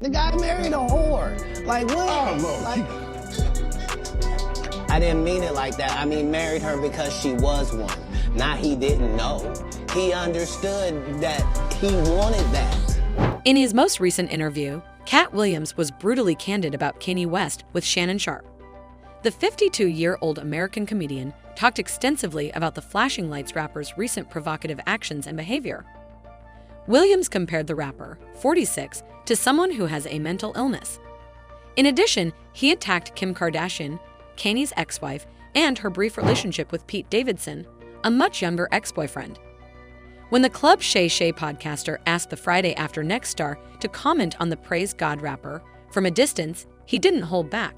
The guy married a whore. Like, what? Oh, Lord. I didn't mean it like that. I mean, married her because she was one. Not he didn't know. He understood that he wanted that. In his most recent interview, Katt Williams was brutally candid about Kanye West with Shannon Sharpe. The 52-year-old American comedian talked extensively about the Flashing Lights rapper's recent provocative actions and behavior. Williams compared the rapper, 46, to someone who has a mental illness. In addition, he attacked Kim Kardashian, Kanye's ex-wife, and her brief relationship with Pete Davidson, a much younger ex-boyfriend. When the Club Shay Shay podcaster asked the Friday After Next star to comment on the Praise God rapper from a distance, he didn't hold back.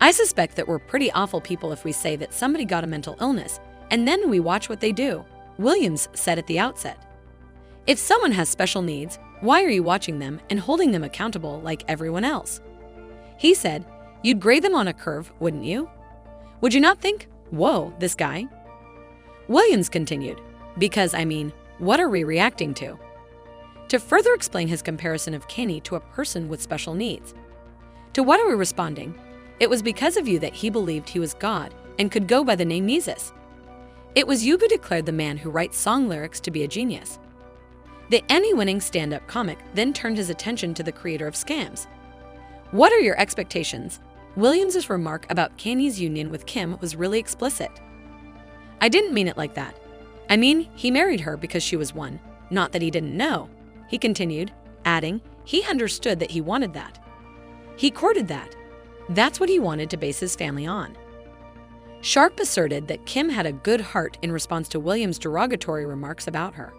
"I suspect that we're pretty awful people if we say that somebody got a mental illness, and then we watch what they do," Williams said at the outset. "If someone has special needs, why are you watching them and holding them accountable like everyone else?" He said, "You'd grade them on a curve, wouldn't you? Would you not think, whoa, this guy?" Williams continued, "Because, I mean, what are we reacting to?" To further explain his comparison of Kanye to a person with special needs. "To what are we responding? It was because of you that he believed he was God and could go by the name Jesus. It was you who declared the man who writes song lyrics to be a genius." The Emmy-winning stand-up comic then turned his attention to the creator of Scams. "What are your expectations?" Williams' remark about Kanye's union with Kim was really explicit. "I didn't mean it like that. I mean, he married her because she was one, not that he didn't know," he continued, adding, "He understood that he wanted that. He courted that. That's what he wanted to base his family on." Sharpe asserted that Kim had a good heart in response to Williams' derogatory remarks about her.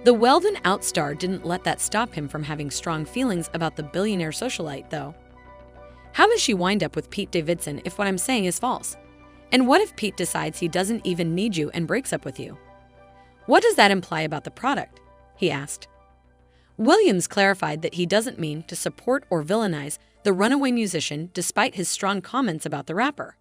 The well-then-out star didn't let that stop him from having strong feelings about the billionaire socialite, though. "How does she wind up with Pete Davidson if what I'm saying is false? And what if Pete decides he doesn't even need you and breaks up with you? What does that imply about the product?" he asked. Williams clarified that he doesn't mean to support or villainize the runaway musician despite his strong comments about the rapper.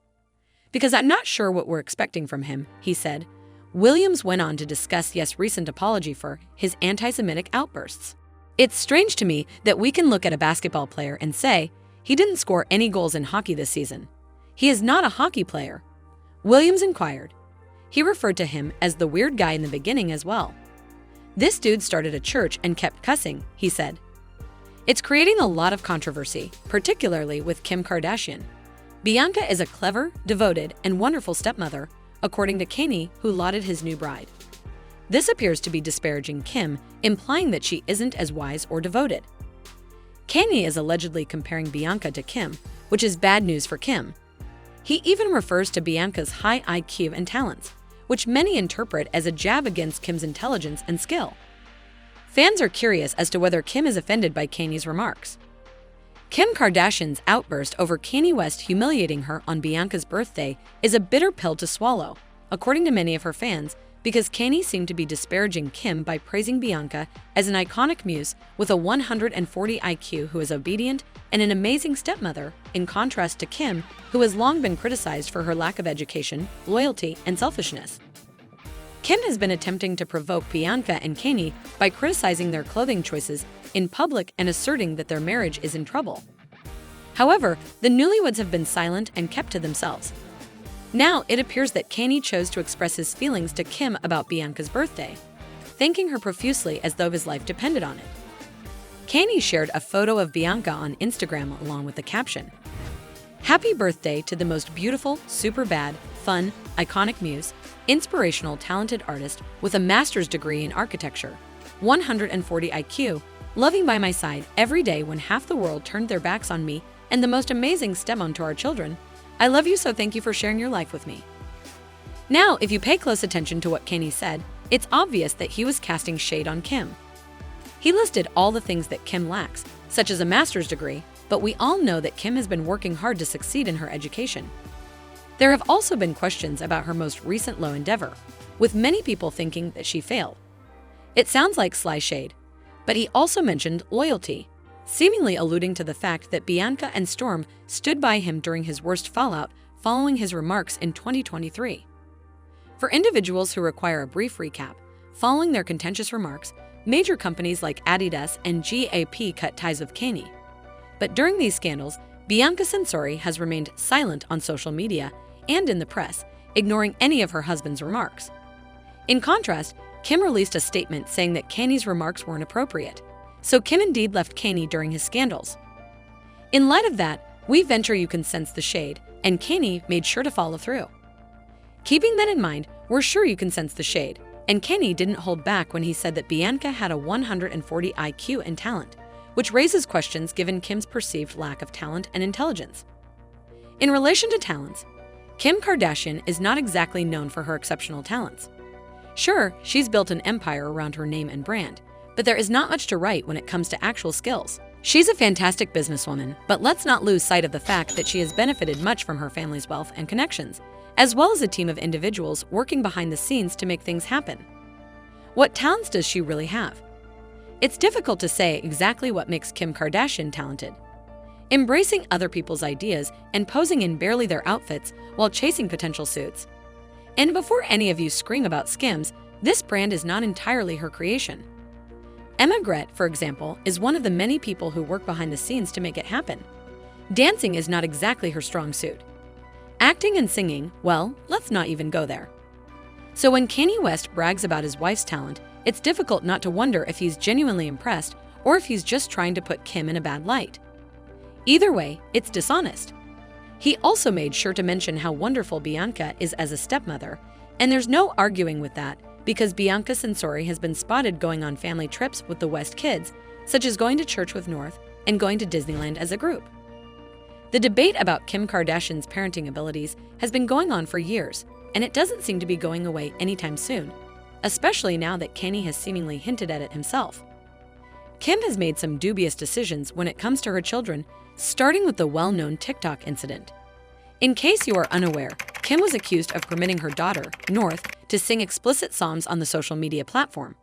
"Because I'm not sure what we're expecting from him," he said. Williams went on to discuss Yes's recent apology for his anti-Semitic outbursts. "It's strange to me that we can look at a basketball player and say, he didn't score any goals in hockey this season. He is not a hockey player," Williams inquired. He referred to him as the weird guy in the beginning as well. "This dude started a church and kept cussing," he said. "It's creating a lot of controversy, particularly with Kim Kardashian. Bianca is a clever, devoted, and wonderful stepmother, according to Kanye, who lauded his new bride. This appears to be disparaging Kim, implying that she isn't as wise or devoted. Kanye is allegedly comparing Bianca to Kim, which is bad news for Kim. He even refers to Bianca's high IQ and talents, which many interpret as a jab against Kim's intelligence and skill. Fans are curious as to whether Kim is offended by Kanye's remarks. Kim Kardashian's outburst over Kanye West humiliating her on Bianca's birthday is a bitter pill to swallow, according to many of her fans, because Kanye seemed to be disparaging Kim by praising Bianca as an iconic muse with a 140 IQ who is obedient and an amazing stepmother, in contrast to Kim, who has long been criticized for her lack of education, loyalty, and selfishness. Kim has been attempting to provoke Bianca and Kanye by criticizing their clothing choices in public and asserting that their marriage is in trouble. However, the newlyweds have been silent and kept to themselves. Now it appears that Kanye chose to express his feelings to Kim about Bianca's birthday, thanking her profusely as though his life depended on it. Kanye shared a photo of Bianca on Instagram along with the caption, "Happy birthday to the most beautiful, super bad, fun, iconic muse, inspirational, talented artist with a master's degree in architecture, 140 IQ, loving by my side every day when half the world turned their backs on me, and the most amazing stepmom to our children. I love you, so thank you for sharing your life with me." Now, if you pay close attention to what Kanye said, it's obvious that he was casting shade on Kim. He listed all the things that Kim lacks, such as a master's degree, but we all know that Kim has been working hard to succeed in her education. There have also been questions about her most recent low endeavor, with many people thinking that she failed. It sounds like sly shade, but he also mentioned loyalty, seemingly alluding to the fact that Bianca and Storm stood by him during his worst fallout following his remarks in 2023. For individuals who require a brief recap, following their contentious remarks, major companies like Adidas and GAP cut ties with Kanye. But during these scandals, Bianca Censori has remained silent on social media and in the press, ignoring any of her husband's remarks. In contrast, Kim released a statement saying that Kanye's remarks weren't appropriate. So Kim indeed left Kanye during his scandals. In light of that, we venture you can sense the shade, and Kanye made sure to follow through. Keeping that in mind, we're sure you can sense the shade, and Kanye didn't hold back when he said that Bianca had a 140 IQ and talent, which raises questions given Kim's perceived lack of talent and intelligence. In relation to talents, Kim Kardashian is not exactly known for her exceptional talents. Sure, she's built an empire around her name and brand, but there is not much to write when it comes to actual skills. She's a fantastic businesswoman, but let's not lose sight of the fact that she has benefited much from her family's wealth and connections, as well as a team of individuals working behind the scenes to make things happen. What talents does she really have? It's difficult to say exactly what makes Kim Kardashian talented. Embracing other people's ideas and posing in barely their outfits while chasing potential suits. And before any of you scream about skims, this brand is not entirely her creation. Emma Gret, for example, is one of the many people who work behind the scenes to make it happen. Dancing is not exactly her strong suit. Acting and singing, well, let's not even go there. So when Kanye West brags about his wife's talent, it's difficult not to wonder if he's genuinely impressed or if he's just trying to put Kim in a bad light. Either way, it's dishonest. He also made sure to mention how wonderful Bianca is as a stepmother, and there's no arguing with that because Bianca Censori has been spotted going on family trips with the West kids, such as going to church with North and going to Disneyland as a group. The debate about Kim Kardashian's parenting abilities has been going on for years, and it doesn't seem to be going away anytime soon, especially now that Kanye has seemingly hinted at it himself. Kim has made some dubious decisions when it comes to her children, starting with the well-known TikTok incident. In case you are unaware, Kim was accused of permitting her daughter, North, to sing explicit songs on the social media platform.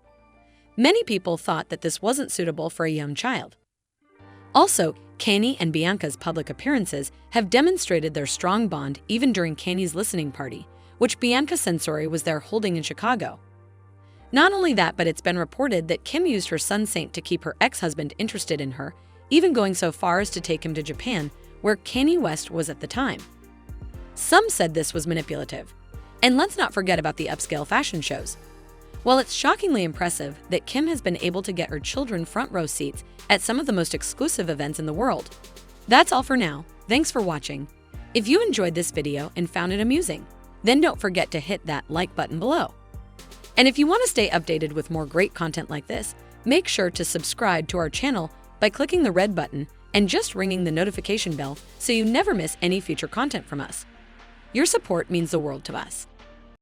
Many people thought that this wasn't suitable for a young child. Also, Kanye and Bianca's public appearances have demonstrated their strong bond even during Kanye's listening party, which Bianca Censori was there holding in Chicago. Not only that, but it's been reported that Kim used her son Saint to keep her ex-husband interested in her, even going so far as to take him to Japan, where Kanye West was at the time. Some said this was manipulative. And let's not forget about the upscale fashion shows. While it's shockingly impressive that Kim has been able to get her children front row seats at some of the most exclusive events in the world. That's all for now. Thanks for watching. If you enjoyed this video and found it amusing, then don't forget to hit that like button below. And if you want to stay updated with more great content like this, make sure to subscribe to our channel by clicking the red button and just ringing the notification bell so you never miss any future content from us. Your support means the world to us.